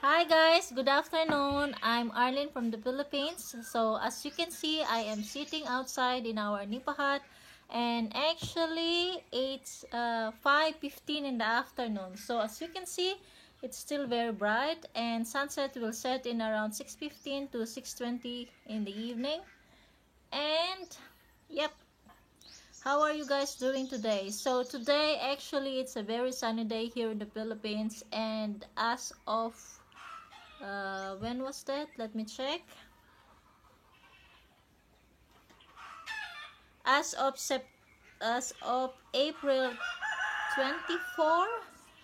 Hi guys, good afternoon. I'm Arlene from the Philippines. So as you can see, I am sitting outside in our Nipa hut, and actually it's 5:15 in the afternoon. So as you can see, it's still very bright, and sunset will set in around 6:15 to 6:20 in the evening. And yep, how are you guys doing today? So today actually it's a very sunny day here in the Philippines, and as of when was that? Let me check. As of as of April 24.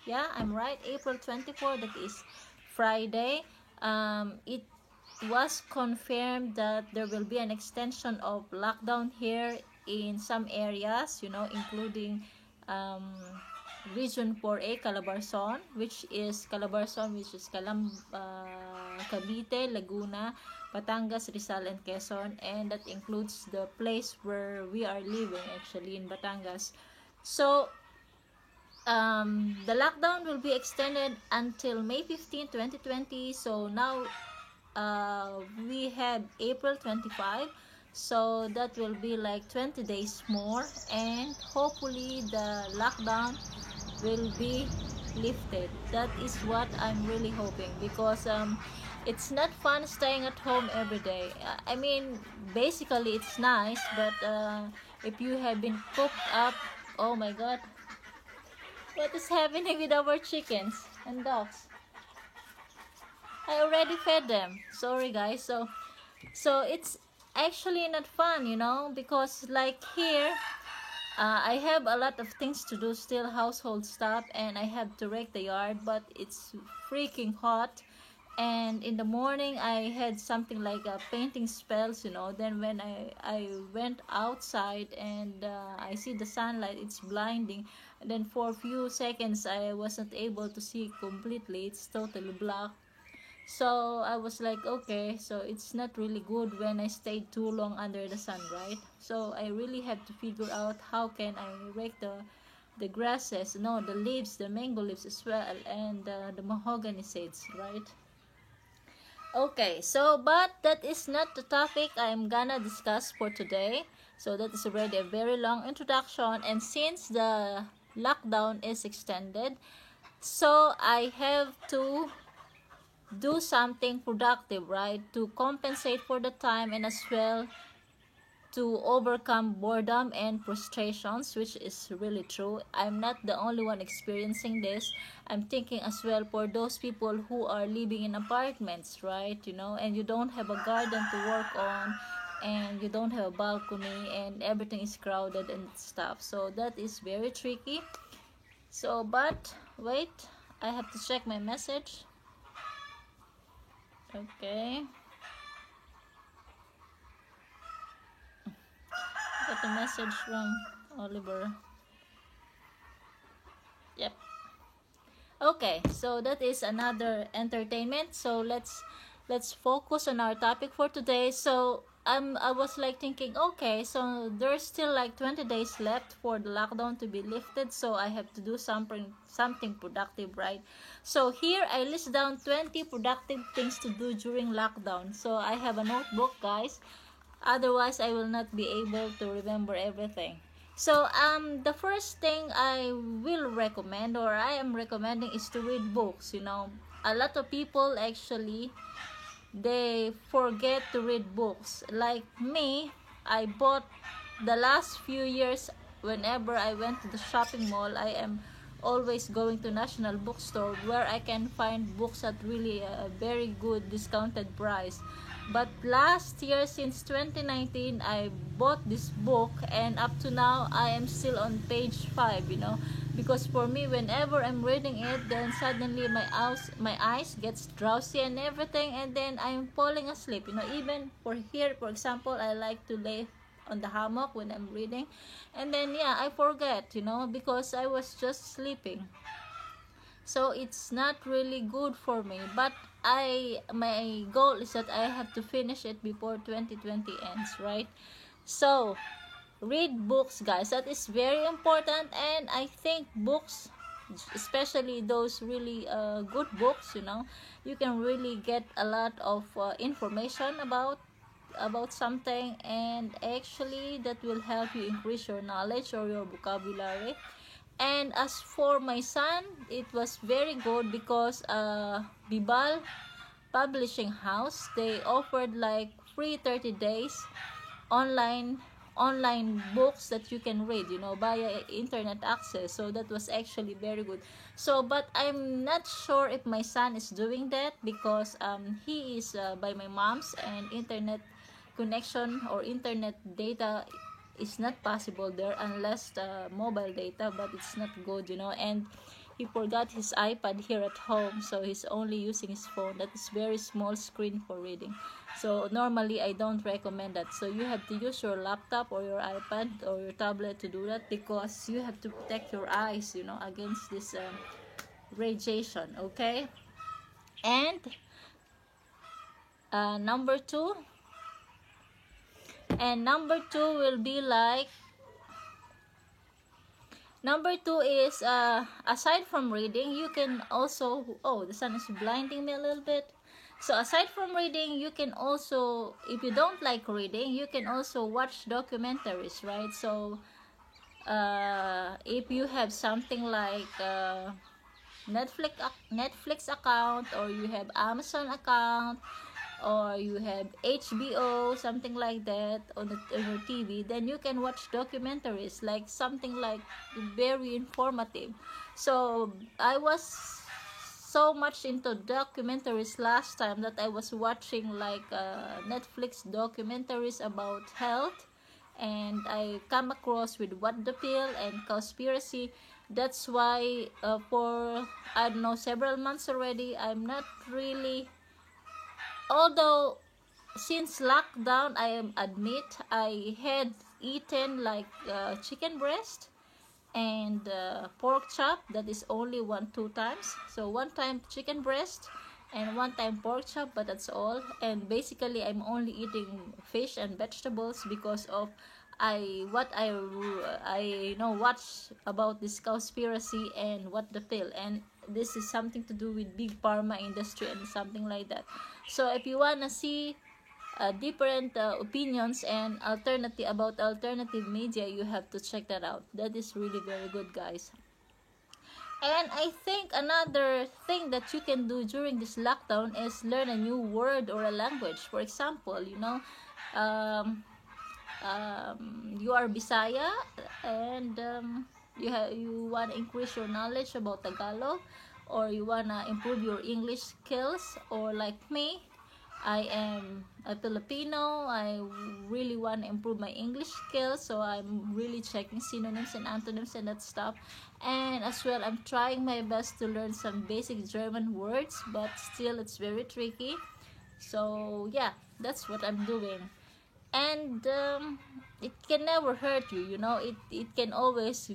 Yeah, I'm right. April 24. That is Friday. It was confirmed that there will be an extension of lockdown here in some areas. Including um, Region 4A, Calabarzon, which is Cavite, Laguna, Batangas, Rizal, and Quezon, and that includes the place where we are living actually in Batangas. So the lockdown will be extended until May 15, 2020. So now we have April 25. So that will be like 20 days more, and hopefully the lockdown will be lifted. That is what I'm really hoping, because it's not fun staying at home every day. I mean, basically it's nice, but if you have been cooped up, oh my god, what is happening with our chickens and dogs? I already fed them. Sorry guys. So it's actually not fun, because like here, I have a lot of things to do still, household stuff, and I have to rake the yard, but it's freaking hot. And in the morning, I had something like a painting spells. Then when I went outside and I see the sunlight, it's blinding. And then for a few seconds, I wasn't able to see completely. It's totally black. So I was like, okay, so it's not really good when I stayed too long under the sun, right? So I really have to figure out how can I rake the grasses, no, the leaves, the mango leaves as well, and the mahogany seeds, right? Okay, so but that is not the topic I'm gonna discuss for today. So that is already a very long introduction, and since the lockdown is extended, so I have to do something productive, right? To compensate for the time, and as well to overcome boredom and frustrations, which is really true. I'm not the only one experiencing this. I'm thinking as well for those people who are living in apartments, right? And you don't have a garden to work on, and you don't have a balcony, and everything is crowded and stuff. So that is very tricky. So, but wait, I have to check my message. Okay. Got a message from Oliver. Yep. Okay, so that is another entertainment. So let's focus on our topic for today. So I was like thinking, okay, so there's still like 20 days left for the lockdown to be lifted, so I have to do something productive, right? So here I list down 20 productive things to do during lockdown. So I have a notebook, guys. Otherwise, I will not be able to remember everything. So, the first thing I will recommend, or I am recommending, is to read books. A lot of people actually, they forget to read books. Like me, I bought the last few years, whenever I went to the shopping mall, I am always going to National Bookstore, where I can find books at really a very good discounted price. But last year, since 2019, I bought this book, and up to now I am still on page 5, because for me, whenever I'm reading it, then suddenly my eyes gets drowsy and everything, and then I'm falling asleep. Even for here, for example, I like to lay on the hammock when I'm reading, and then yeah, I forget, because I was just sleeping. So it's not really good for me, but my goal is that I have to finish it before 2020 ends, right? So read books, guys. That is very important, and I think books especially those really good books, you know. You can really get a lot of information about something, and actually that will help you increase your knowledge or your vocabulary. And as for my son, it was very good because Bibal Publishing House, they offered like free 30 days online books that you can read, you know, via internet access. So that was actually very good. So but I'm not sure if my son is doing that because he is by my mom's, and internet connection or internet data is not possible there unless the mobile data, but it's not good, you know. And he forgot his iPad here at home, so he's only using his phone that is very small screen for reading. So normally I don't recommend that. So you have to use your laptop or your iPad or your tablet to do that, because you have to protect your eyes, you know, against this radiation. Okay. And number two will be like, number two is aside from reading, you can also, oh, the sun is blinding me a little bit. So aside from reading, you can also, if you don't like reading, you can also watch documentaries, right? So if you have something like Netflix account, or you have Amazon account, or you have HBO, something like that on your TV, then you can watch documentaries, like something like very informative. So I was so much into documentaries last time that I was watching like Netflix documentaries about health, and I come across with What the Pill and Cowspiracy. That's why for, I don't know, several months already, I'm not really, although since lockdown, I admit I had eaten like chicken breast and pork chop. That is only 2 times. So one time chicken breast and one time pork chop, but that's all. And basically I'm only eating fish and vegetables because of I know watch about this Cowspiracy and What the Pill, and this is something to do with big pharma industry and something like that. So if you wanna see different opinions and alternative media, you have to check that out. That is really very good, guys. And I think another thing that you can do during this lockdown is learn a new word or a language. For example, you know, um, you are Bisaya, and you want to increase your knowledge about Tagalog, or you want to improve your English skills, or like me, I am a Filipino. I really want to improve my English skills, so I'm really checking synonyms and antonyms and that stuff. And as well, I'm trying my best to learn some basic German words, but still it's very tricky. So yeah, that's what I'm doing. And it can never hurt you, you know. It can always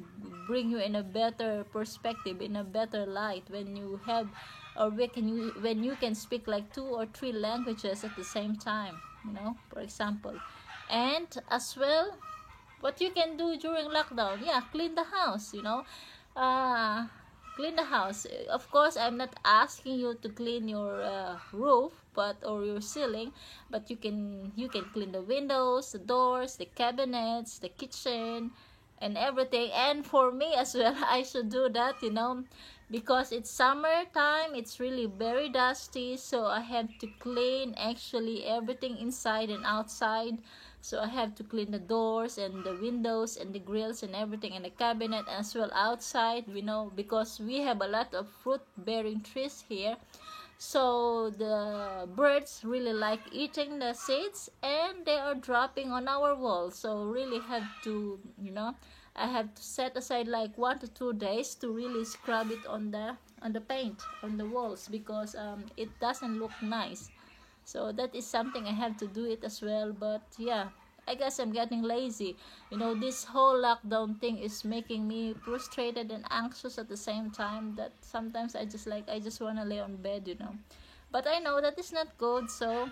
bring you in a better perspective, in a better light, when you have, or when you can speak like 2 or 3 languages at the same time, you know, for example. And as well, what you can do during lockdown, yeah, clean the house, you know. uh Clean the house. Of course, I'm not asking you to clean your roof, but or your ceiling, but you can clean the windows, the doors, the cabinets, the kitchen, and everything. And for me as well, I should do that, you know, because it's summertime. It's really very dusty, so I have to clean actually everything inside and outside. So I have to clean the doors and the windows and the grills and everything, and the cabinet as well outside, you know, because we have a lot of fruit bearing trees here. So the birds really like eating the seeds, and they are dropping on our walls. So really have to, you know, I have to set aside like 1 to 2 days to really scrub it on the paint on the walls, because it doesn't look nice. So that is something I have to do it as well. But yeah, I guess I'm getting lazy. You know, this whole lockdown thing is making me frustrated and anxious at the same time, that sometimes I just want to lay on bed, you know. But I know that is not good, so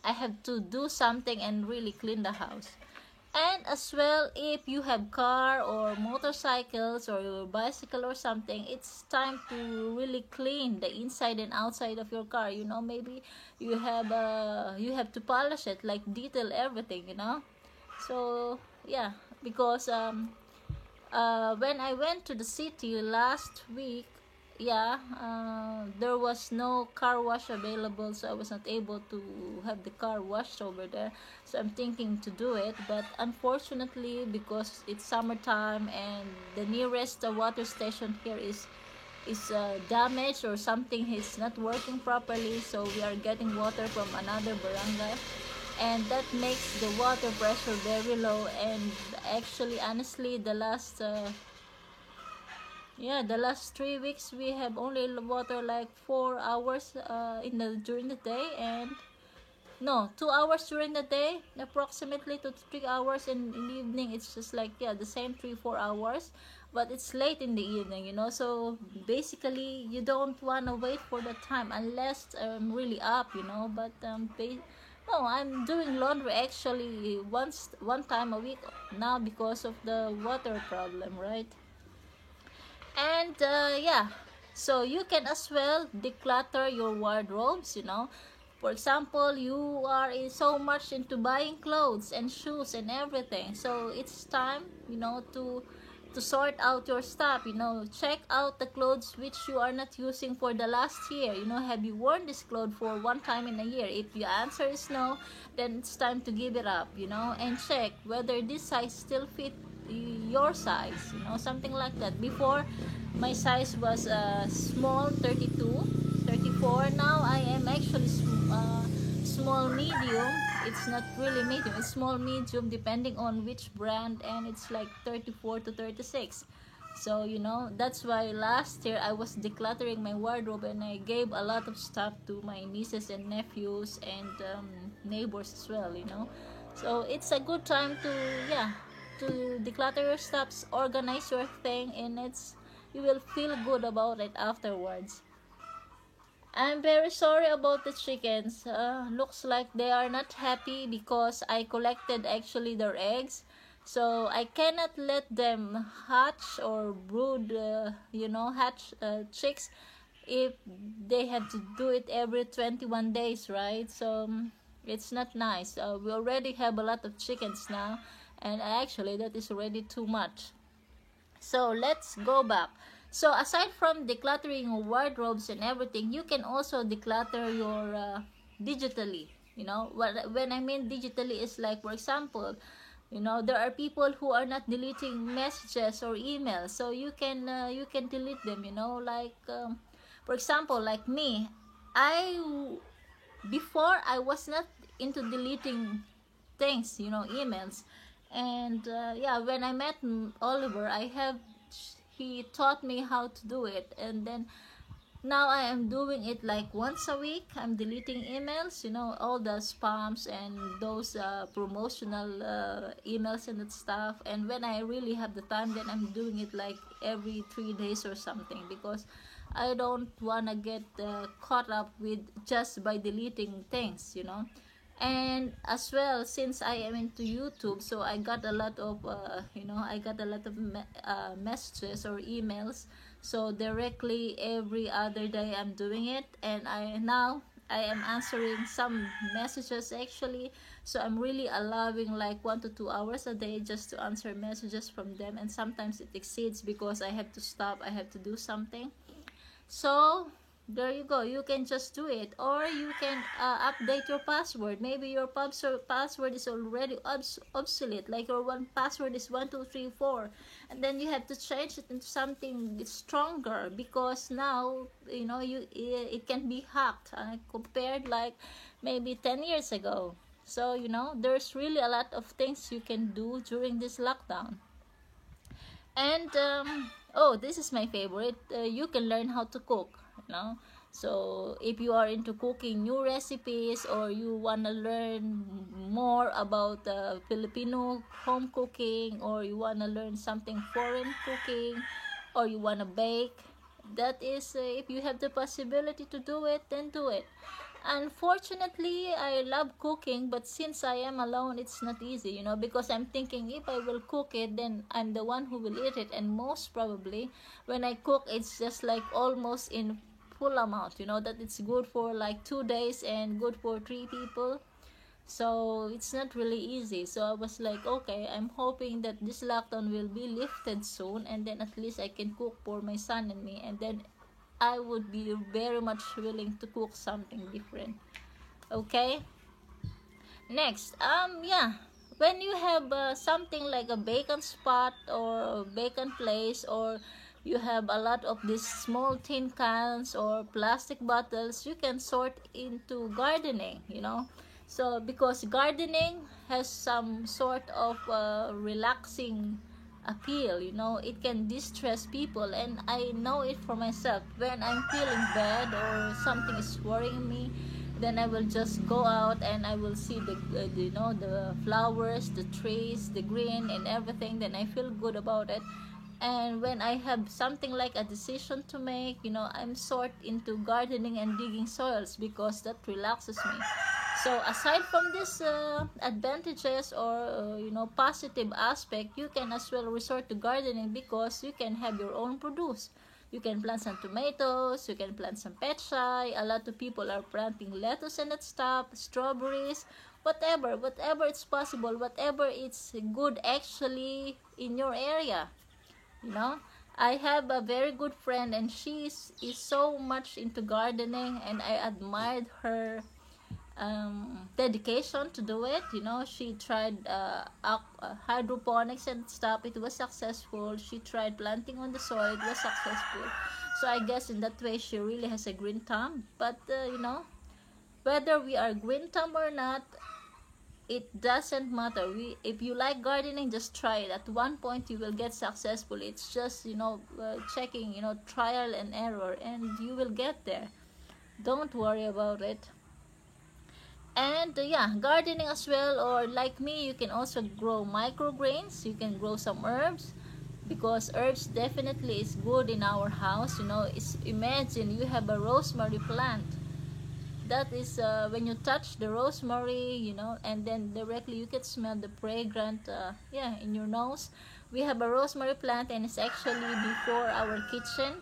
I have to do something and really clean the house. And as well, if you have car or motorcycles or your bicycle or something, it's time to really clean the inside and outside of your car. You know, maybe you have to polish it, like detail everything, you know. So yeah, because when I went to the city last week, yeah, there was no car wash available, so I was not able to have the car washed over there. So I'm thinking to do it, but unfortunately, because it's summertime and the nearest water station here is damaged or something is not working properly, so we are getting water from another barangay, and that makes the water pressure very low. And actually, honestly, the last 3 weeks we have only water like 4 hours in the during the day, and no, 2 hours during the day, approximately 2 to 3 hours, and in the evening it's just like, yeah, the same 3 4 hours, but it's late in the evening, you know. So basically you don't want to wait for the time unless I'm really up, you know. But no, I'm doing laundry actually one time a week now because of the water problem, right? And yeah, so you can as well declutter your wardrobes, you know. For example, you are so much into buying clothes and shoes and everything, so it's time, you know, to sort out your stuff, you know. Check out the clothes which you are not using for the last year, you know. Have you worn this clothes for one time in a year? If your answer is no, then it's time to give it up, you know. And check whether this size still fit your size, you know, something like that. Before, my size was small 32, 34. Now I am actually small medium. It's not really medium, it's small medium depending on which brand, and it's like 34 to 36. So you know, that's why last year I was decluttering my wardrobe, and I gave a lot of stuff to my nieces and nephews and neighbors as well, you know. So it's a good time to, yeah, to declutter your stuffs, organize your thing, and it's, you will feel good about it afterwards. I'm very sorry about the chickens. Looks like they are not happy because I collected actually their eggs. So I cannot let them hatch or brood, you know, hatch chicks if they have to do it every 21 days, right? So it's not nice. We already have a lot of chickens now, and actually that is already too much. So let's go back. So aside from decluttering your wardrobes and everything, you can also declutter your digitally. You know, when I mean digitally is like, for example, you know, there are people who are not deleting messages or emails, so you can delete them. You know, like for example, like me, I before I was not into deleting things, you know, emails. And yeah, when I met Oliver, he taught me how to do it, and then now I am doing it like once a week. I'm deleting emails, you know, all the spams and those promotional emails and that stuff. And when I really have the time, then I'm doing it like every 3 days or something, because I don't want to get caught up with just by deleting things, you know. And as well, since I am into YouTube, so I got a lot of you know, I got a lot of messages or emails. So directly every other day I'm doing it, and I am answering some messages actually. So I'm really allowing like 1 to 2 hours a day just to answer messages from them, and sometimes it exceeds because I have to stop, I have to do something. So there you go, you can just do it, or you can update your password. Maybe your password is already obsolete, like your one password is 1234, and then you have to change it into something stronger, because now, you know, it can be hacked compared like maybe 10 years ago. So you know, there's really a lot of things you can do during this lockdown. And oh, this is my favorite. You can learn how to cook, you know. So if you are into cooking new recipes, or you want to learn more about Filipino home cooking, or you want to learn something foreign cooking, or you want to bake, That is, if you have the possibility to do it, then do it. Unfortunately, I love cooking, but since I am alone, it's not easy, because I'm thinking if I will cook it, then I'm the one who will eat it, and most probably when I cook, it's just like almost in full amount, that it's good for like 2 days and good for 3 people. So it's not really easy. So I was like, okay, I'm hoping that this lockdown will be lifted soon, and then at least I can cook for my son and me, and then I would be very much willing to cook something different. Okay. Next, yeah, when you have something like a bacon spot or a bacon place, or you have a lot of these small tin cans or plastic bottles, you can sort into gardening, so because gardening has some sort of relaxing appeal, it can distress people, and I know it for myself. When I'm feeling bad or something is worrying me, then I will just go out and I will see the flowers, the trees, the green and everything. Then I feel good about it. And when I have something like a decision to make, I'm sort into gardening and digging soils because that relaxes me. So aside from these advantages or positive aspect, you can as well resort to gardening because you can have your own produce. You can plant some tomatoes, you can plant some pechay. A lot of people are planting lettuce and that stuff, strawberries, whatever it's possible, whatever it's good actually in your area. you know I have a very good friend, and she is so much into gardening, and I admired her dedication to do it. She tried hydroponics and stuff. It was successful. She tried planting on the soil. It was successful. So I guess in that way she really has a green thumb. But whether we are green thumb or not, it doesn't matter. If you like gardening, just try it. At one point you will get successful. It's just checking, trial and error, and you will get there. Don't worry about it. And yeah, gardening as well, or like me, you can also grow microgreens. You can grow some herbs, because herbs definitely is good in our house. Imagine you have a rosemary plant. That is, when you touch the rosemary, and then directly you can smell the fragrant, yeah, in your nose. We have a rosemary plant, and it's actually before our kitchen,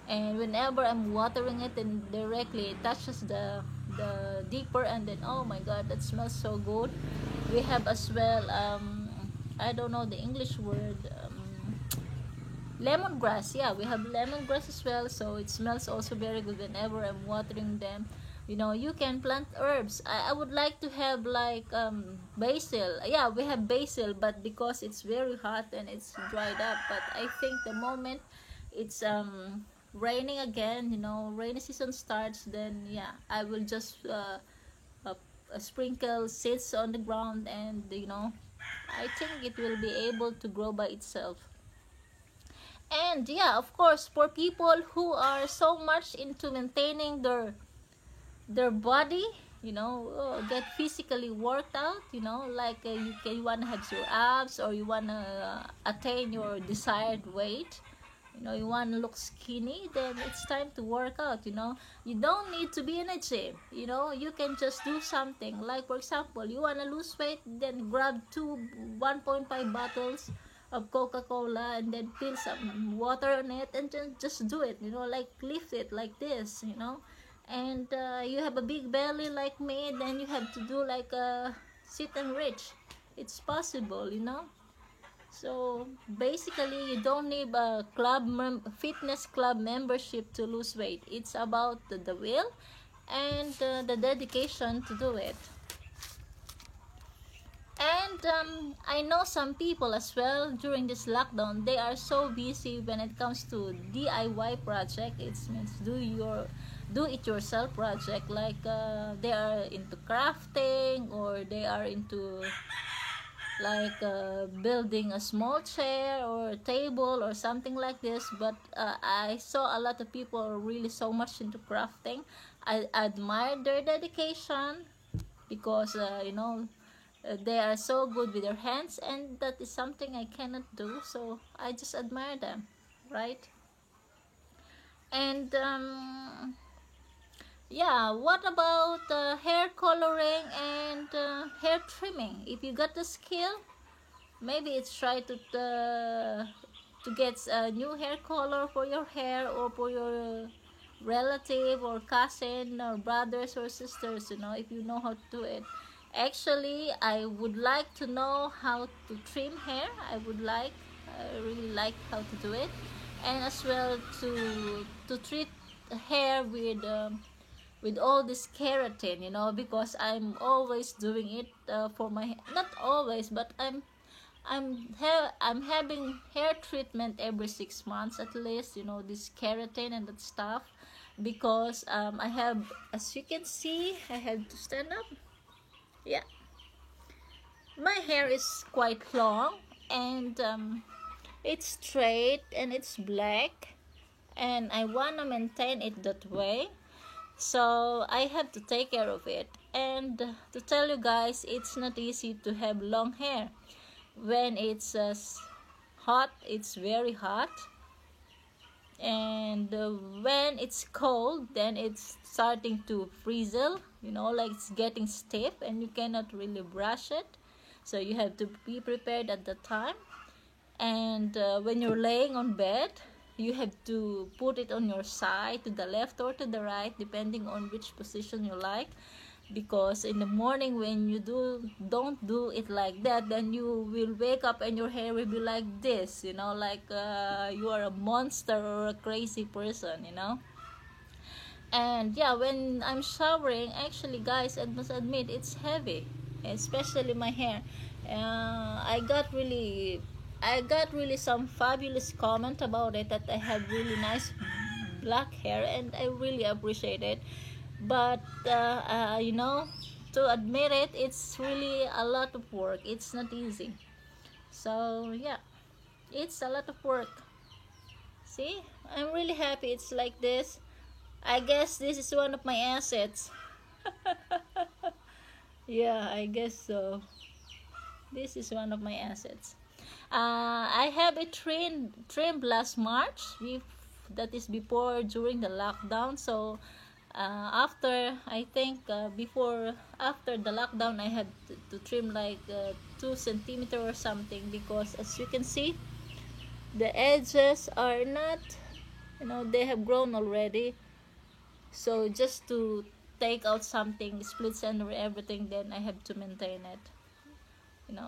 and whenever I'm watering it, and directly it touches the deeper, and then oh my god, that smells so good. We have as well, I don't know the English word, lemongrass. Yeah, we have lemongrass as well, so it smells also very good whenever I'm watering them. You can plant herbs. I would like to have like basil. Yeah, we have basil, but because it's very hot and it's dried up. But I think the moment it's raining again, rainy season starts, then yeah, I will just uh, sprinkle seeds on the ground, and I think it will be able to grow by itself. And yeah, of course, for people who are so much into maintaining their body, get physically worked out, like you want to have your abs, or you want to attain your desired weight, you want to look skinny, then it's time to work out. You don't need to be in a gym. You can just do something like, for example, you want to lose weight, then grab 1.5 bottles of Coca-Cola, and then fill some water on it, and just do it, like lift it like this, and you have a big belly like me, then you have to do like a sit and reach. It's possible. So basically, you don't need a fitness club membership to lose weight. It's about the will and the dedication to do it. And I know some people as well during this lockdown, they are so busy when it comes to DIY project. It means do it yourself project, like they are into crafting, or they are into like building a small chair or a table or something like this. But I saw a lot of people really so much into crafting. I admire their dedication, because they are so good with their hands, and that is something I cannot do, so I just admire them, right? And yeah, what about hair coloring and hair trimming? If you got the skill, maybe it's try to get a new hair color for your hair, or for your relative or cousin or brothers or sisters, if you know how to do it. Actually, I would like to know how to trim hair. I really like how to do it, and as well to treat hair with all this keratin, because I'm always doing it for my, not always, but I'm having hair treatment every 6 months at least, this keratin and that stuff, because I have, as you can see, I have to stand up. Yeah, my hair is quite long, and it's straight and it's black, and I wanna maintain it that way. So I have to take care of it. And to tell you guys, it's not easy to have long hair. When it's hot, it's very hot. And when it's cold, then it's starting to frizzle, like it's getting stiff, and you cannot really brush it. So you have to be prepared at the time. And when you're laying on bed, you have to put it on your side, to the left or to the right, depending on which position you like, because in the morning when you don't do it like that, then you will wake up and your hair will be like this, like you are a monster or a crazy person. And yeah, when I'm showering, actually guys, I must admit it's heavy, especially my hair. I got really some fabulous comment about it, that I have really nice black hair, and I really appreciate it. But to admit it, it's really a lot of work. It's not easy. So yeah, it's a lot of work. See, I'm really happy it's like this. I guess this is one of my assets. Yeah, I guess so. This is one of my assets. I have it trimmed last March. That is before, during the lockdown. So after, I think before, after the lockdown, I had to trim like 2 centimeters or something, because as you can see, the edges are not, they have grown already. So just to take out something, split end or everything, then I have to maintain it.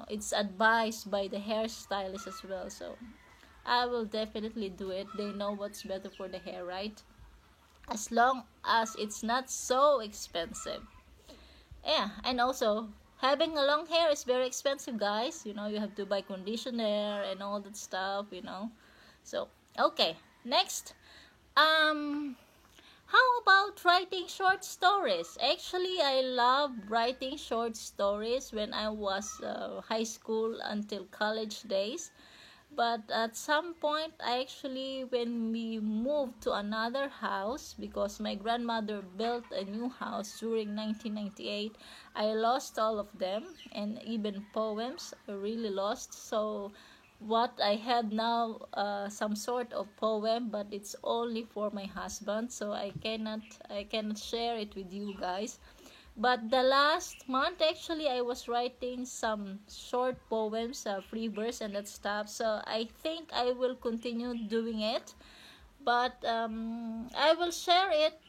It's advised by the hairstylist as well. So I will definitely do it. They know what's better for the hair, right? As long as it's not so expensive. Yeah, and also having a long hair is very expensive, guys. You have to buy conditioner and all that stuff. So okay, next. How about writing short stories? Actually, I love writing short stories when I was high school until college days. But at some point, when we moved to another house, because my grandmother built a new house during 1998, I lost all of them, and even poems I really lost. So what I have now, some sort of poem, but it's only for my husband, so I cannot share it with you guys. But the last month, actually, I was writing some short poems, free verse and that stuff. So I think I will continue doing it. But I will share it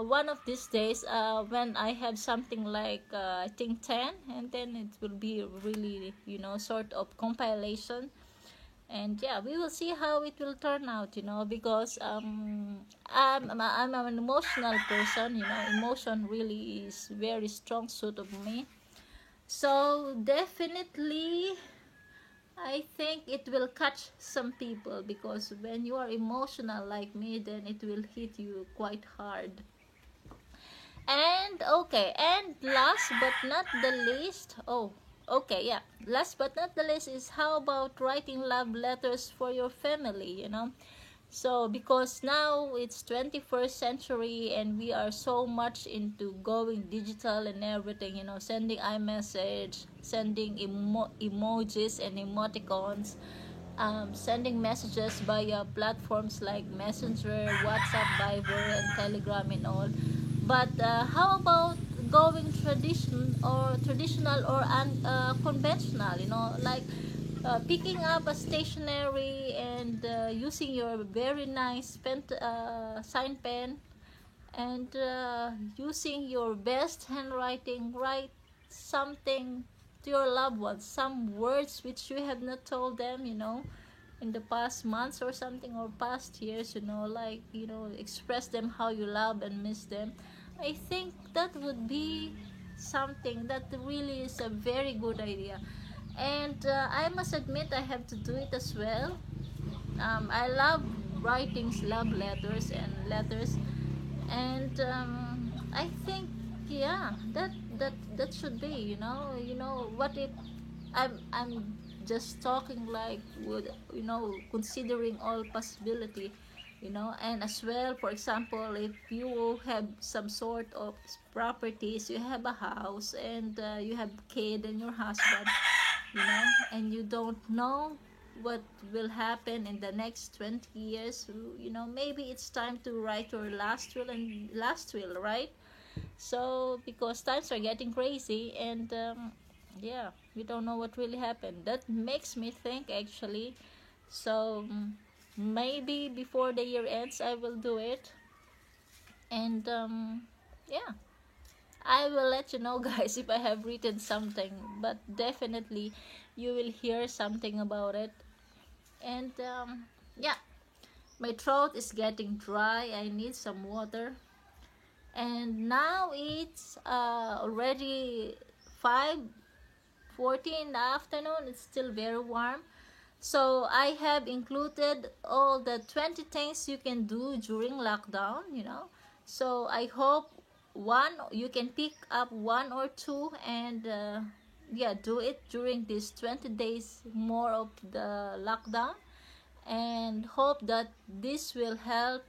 one of these days, when I have something like, I think 10. And then it will be really, sort of compilation. And yeah, we will see how it will turn out, because I'm an emotional person. Emotion really is very strong suit of me. So definitely, I think it will catch some people, because when you are emotional like me, then it will hit you quite hard. And okay, and last but not the least, okay, yeah, last but not the least is, how about writing love letters for your family? So because now it's 21st century, and we are so much into going digital and everything, sending iMessage, sending emojis and emoticons. sending messages via platforms like Messenger, WhatsApp, Viber, and Telegram and all. But how about going traditional or conventional? Like picking up a stationery and using your very nice sign pen, and using your best handwriting, write something to your loved ones, some words which you have not told them, in the past months or something, or past years, like, express them how you love and miss them. I think that would be something that really is a very good idea. And I must admit, I have to do it as well. I love writing love letters and letters, and I think, yeah, that should be, what if I'm just talking like, would, considering all possibility, and as well, for example, if you have some sort of properties, you have a house, and you have kid and your husband, and you don't know what will happen in the next 20 years, maybe it's time to write your last will, right? So because times are getting crazy, and yeah, we don't know what really happened. That makes me think, actually. So maybe before the year ends, I will do it. And yeah, I will let you know, guys, if I have written something, but definitely you will hear something about it. And yeah, my throat is getting dry. I need some water. And now it's already 5:40 in the afternoon. It's still very warm. So I have included all the 20 things you can do during lockdown, So I hope you can pick up one or two, and yeah, do it during these 20 days more of the lockdown, and hope that this will help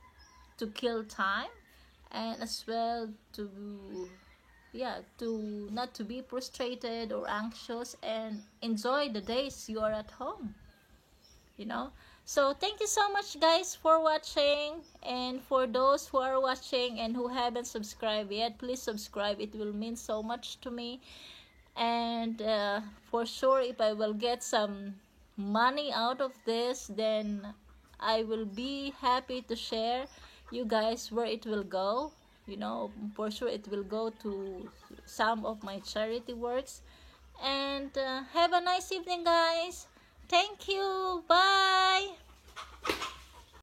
to kill time, and as well to, yeah, to not to be frustrated or anxious, and enjoy the days you are at home, so thank you so much, guys, for watching. And for those who are watching and who haven't subscribed yet, please subscribe. It will mean so much to me. And for sure, if I will get some money out of this, then I will be happy to share you guys where it will go. For sure it will go to some of my charity works. And have a nice evening, guys. Thank you. Bye.